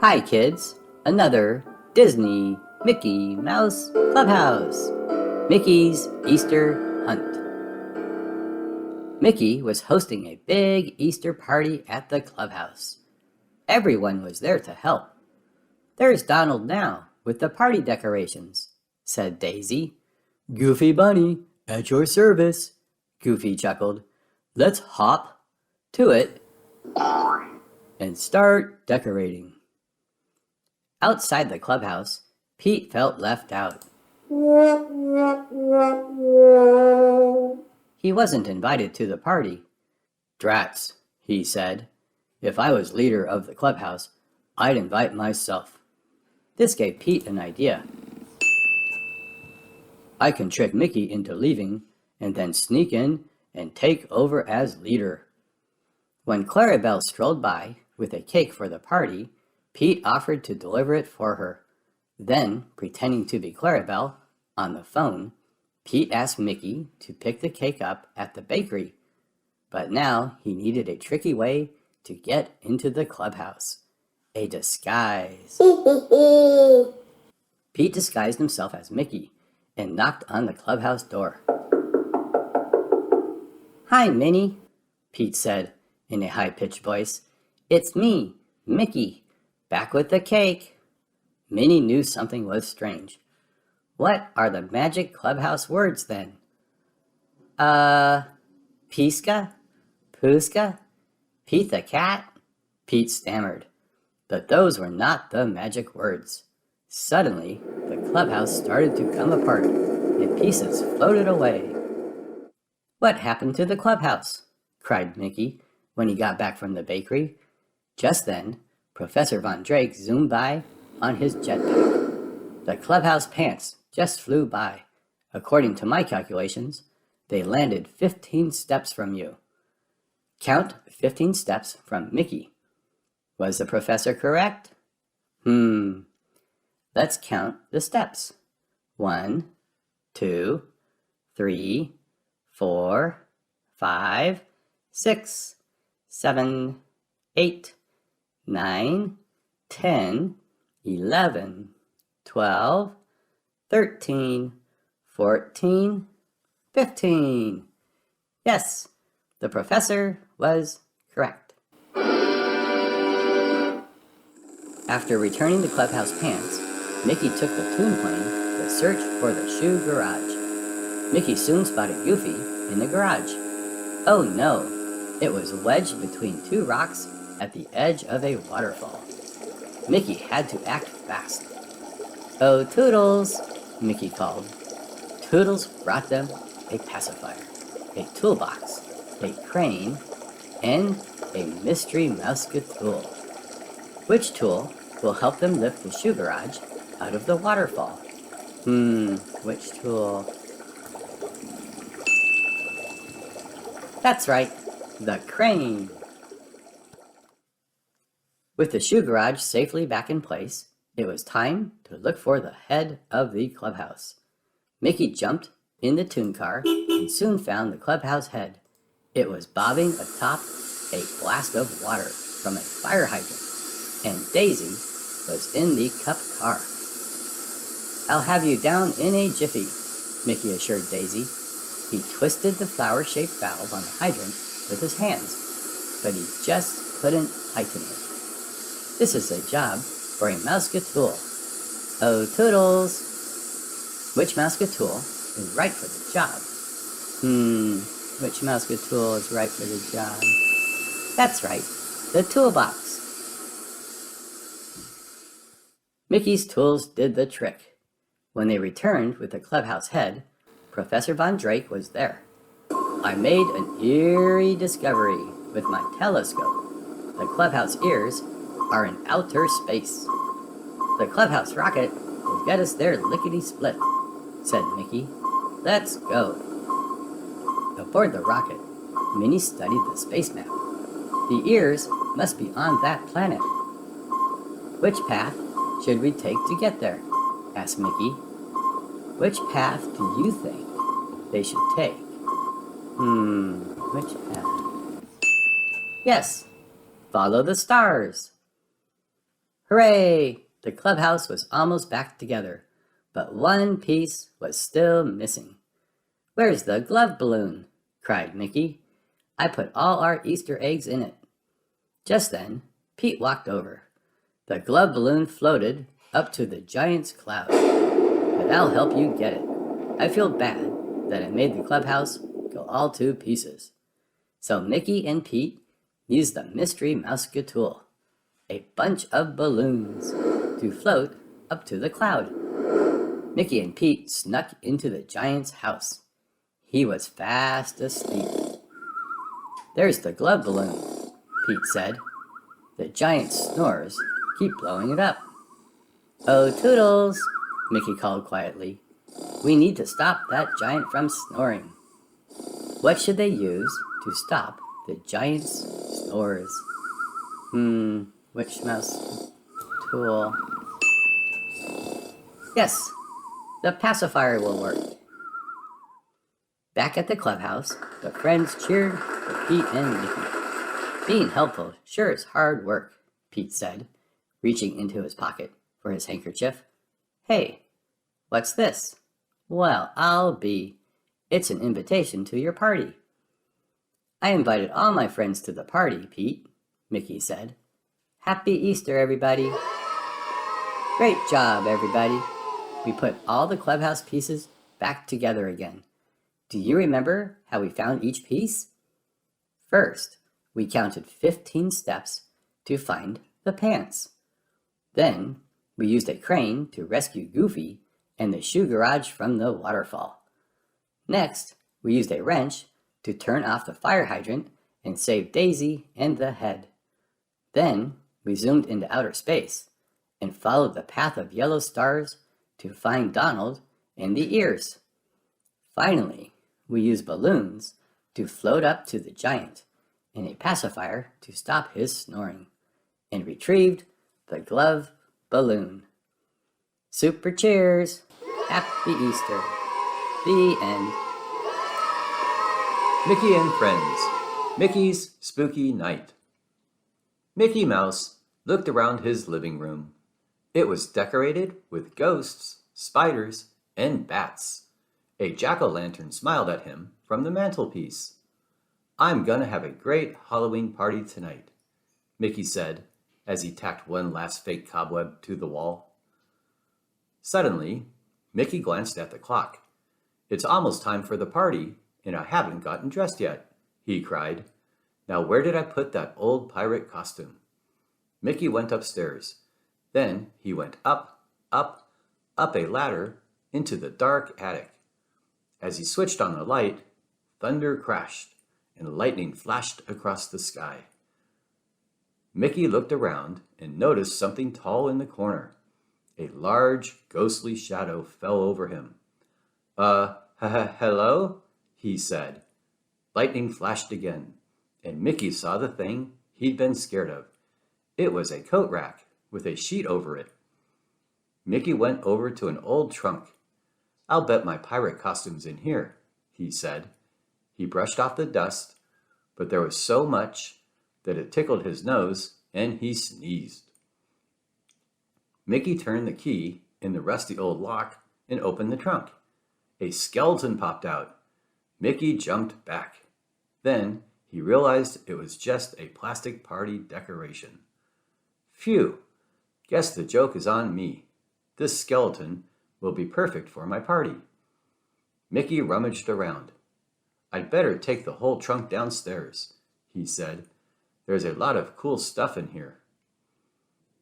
Hi kids, another Disney Mickey Mouse Clubhouse. Mickey's Easter Hunt. Mickey was hosting a big Easter party at the clubhouse. Everyone was there to help. There's Donald now with the party decorations, said Daisy. Goofy Bunny, at your service, Goofy chuckled. Let's hop to it and start decorating. Outside the clubhouse, Pete felt left out. He wasn't invited to the party. Drats, he said. If I was leader of the clubhouse, I'd invite myself. This gave Pete an idea. I can trick Mickey into leaving and then sneak in and take over as leader. When Clarabelle strolled by with a cake for the party, Pete offered to deliver it for her. Then, pretending to be Clarabelle, on the phone, Pete asked Mickey to pick the cake up at the bakery. But now he needed a tricky way to get into the clubhouse. A disguise. Pete disguised himself as Mickey and knocked on the clubhouse door. Hi, Minnie, Pete said in a high-pitched voice. It's me, Mickey, back with the cake. Minnie knew something was strange. What are the magic clubhouse words then? Piska? Puska? Pete the cat? Pete stammered. But those were not the magic words. Suddenly, the clubhouse started to come apart, and pieces floated away. What happened to the clubhouse? Cried Mickey when he got back from the bakery. Just then, Professor Von Drake zoomed by on his jetpack. The clubhouse pants just flew by. According to my calculations, they landed 15 steps from you. Count 15 steps from Mickey. Was the professor correct? Let's count the steps. 1, 2, 3, 4, 5, 6, 7, 8, 9, 10, 11, 12, 13, 14, 15. Yes, the professor was correct. After returning the clubhouse pants, Mickey took the toon plane to search for the shoe garage. Mickey soon spotted Goofy in the garage. Oh no, it was wedged between two rocks at the edge of a waterfall. Mickey had to act fast. Oh, Toodles, Mickey called. Toodles brought them a pacifier, a toolbox, a crane, and a mystery mousetool. Which tool will help them lift the shoe garage out of the waterfall? Which tool? That's right, the crane. With the shoe garage safely back in place, it was time to look for the head of the clubhouse. Mickey jumped in the toon car and soon found the clubhouse head. It was bobbing atop a blast of water from a fire hydrant, and Daisy was in the cup car. I'll have you down in a jiffy, Mickey assured Daisy. He twisted the flower-shaped valve on the hydrant with his hands, but he just couldn't tighten it. This is a job for a mousetool. Oh, Toodles! Which mousetool is right for the job? Which mousetool is right for the job? That's right, the toolbox. Mickey's tools did the trick. When they returned with the clubhouse head, Professor Von Drake was there. I made an eerie discovery with my telescope. The clubhouse ears are in outer space. The clubhouse rocket will get us there lickety-split, said Mickey. Let's go. Aboard the rocket, Minnie studied the space map. The ears must be on that planet. Which path should we take to get there? Asked Mickey. Which path do you think they should take? Which path? Yes, follow the stars. Hooray! The clubhouse was almost back together, but one piece was still missing. Where's the glove balloon? Cried Mickey. I put all our Easter eggs in it. Just then, Pete walked over. The glove balloon floated up to the giant's cloud. But I'll help you get it. I feel bad that I made the clubhouse go all to pieces. So Mickey and Pete used the mystery mousetool, a bunch of balloons, to float up to the cloud. Mickey and Pete snuck into the giant's house. He was fast asleep. There's the glove balloon, Pete said. The giant snores keep blowing it up. Oh, Toodles, Mickey called quietly. We need to stop that giant from snoring. What should they use to stop the giant's snores? Which mouse tool? Yes, the pacifier will work. Back at the clubhouse, the friends cheered for Pete and Mickey. Being helpful sure is hard work, Pete said, reaching into his pocket for his handkerchief. Hey, what's this? Well, it's an invitation to your party. I invited all my friends to the party, Pete, Mickey said. Happy Easter, everybody. Great job, everybody. We put all the clubhouse pieces back together again. Do you remember how we found each piece? First, we counted 15 steps to find the pants. Then, we used a crane to rescue Goofy and the shoe garage from the waterfall. Next, we used a wrench to turn off the fire hydrant and save Daisy and the head. Then, we zoomed into outer space and followed the path of yellow stars to find Donald and the ears. Finally, we used balloons to float up to the giant and a pacifier to stop his snoring, and retrieved the glove balloon. Super cheers! Happy Easter! The end. Mickey and Friends, Mickey's Spooky Night. Mickey Mouse looked around his living room. It was decorated with ghosts, spiders, and bats. A jack-o'-lantern smiled at him from the mantelpiece. I'm gonna have a great Halloween party tonight, Mickey said as he tacked one last fake cobweb to the wall. Suddenly, Mickey glanced at the clock. It's almost time for the party, and I haven't gotten dressed yet, he cried. Now where did I put that old pirate costume? Mickey went upstairs. Then he went up a ladder into the dark attic. As he switched on the light, thunder crashed and lightning flashed across the sky. Mickey looked around and noticed something tall in the corner. A large, ghostly shadow fell over him. Hello? He said. Lightning flashed again, and Mickey saw the thing he'd been scared of. It was a coat rack with a sheet over it. Mickey went over to an old trunk. I'll bet my pirate costume's in here, he said. He brushed off the dust, but there was so much that it tickled his nose and he sneezed. Mickey turned the key in the rusty old lock and opened the trunk. A skeleton popped out. Mickey jumped back. Then he realized it was just a plastic party decoration. Phew! Guess the joke is on me. This skeleton will be perfect for my party. Mickey rummaged around. I'd better take the whole trunk downstairs, he said. There's a lot of cool stuff in here.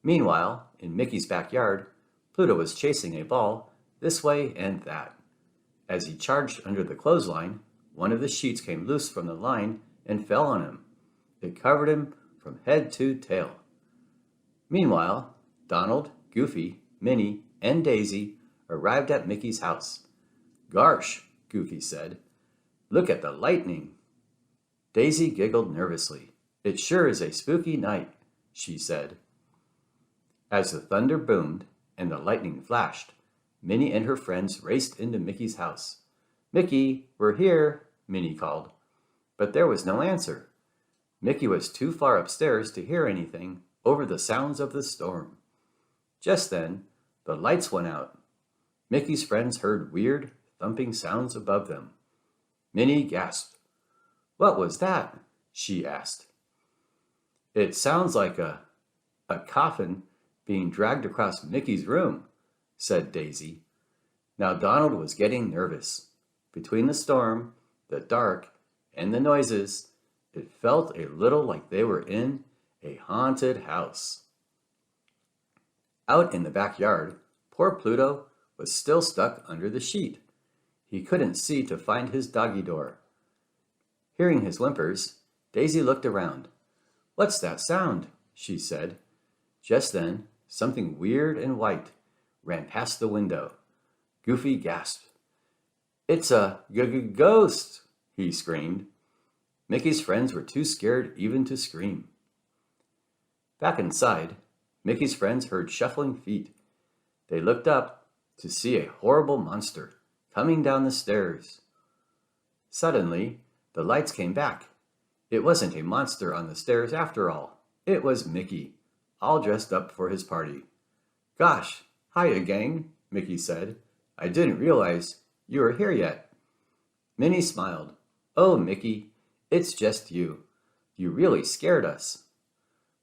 Meanwhile, in Mickey's backyard, Pluto was chasing a ball this way and that. As he charged under the clothesline, one of the sheets came loose from the line and fell on him. It covered him from head to tail. Meanwhile, Donald, Goofy, Minnie, and Daisy arrived at Mickey's house. Gosh, Goofy said. Look at the lightning. Daisy giggled nervously. It sure is a spooky night, she said. As the thunder boomed and the lightning flashed, Minnie and her friends raced into Mickey's house. Mickey, we're here, Minnie called. But there was no answer. Mickey was too far upstairs to hear anything over the sounds of the storm. Just then, the lights went out. Mickey's friends heard weird, thumping sounds above them. Minnie gasped. "What was that?" she asked. "It sounds like a coffin being dragged across Mickey's room," said Daisy. Now Donald was getting nervous. Between the storm, the dark, and the noises, it felt a little like they were in a haunted house. Out in the backyard, poor Pluto was still stuck under the sheet. He couldn't see to find his doggy door. Hearing his whimpers, Daisy looked around. "What's that sound?" she said. Just then, something weird and white ran past the window. Goofy gasped. "It's a ghost!" he screamed. Mickey's friends were too scared even to scream. Back inside, Mickey's friends heard shuffling feet. They looked up to see a horrible monster coming down the stairs. Suddenly, the lights came back. It wasn't a monster on the stairs after all. It was Mickey, all dressed up for his party. "Gosh, hiya, gang," Mickey said. "I didn't realize you were here yet." Minnie smiled. "Oh, Mickey, it's just you. You really scared us."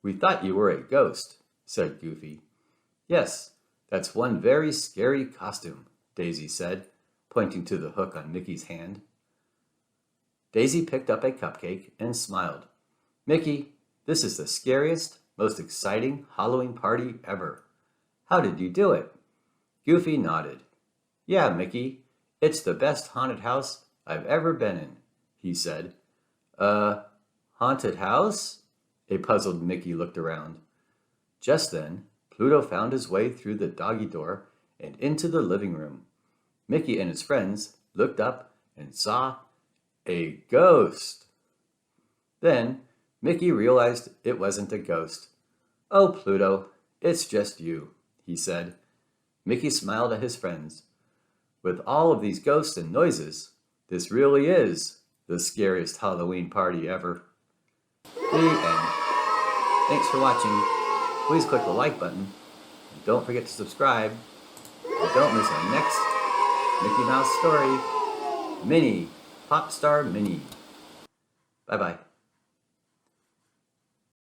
"We thought you were a ghost," said Goofy. "Yes, that's one very scary costume," Daisy said, pointing to the hook on Mickey's hand. Daisy picked up a cupcake and smiled. "Mickey, this is the scariest, most exciting Halloween party ever. How did you do it?" Goofy nodded. "Yeah, Mickey, it's the best haunted house I've ever been in," he said. Haunted house?" A puzzled Mickey looked around. Just then, Pluto found his way through the doggy door and into the living room. Mickey and his friends looked up and saw a ghost. Then, Mickey realized it wasn't a ghost. "Oh, Pluto, it's just you," he said. Mickey smiled at his friends. "With all of these ghosts and noises, this really is the scariest Halloween party ever." The end. Thanks for watching. Please click the like button. And don't forget to subscribe. And don't miss our next Mickey Mouse story. Minnie, Pop Star Minnie. Bye-bye.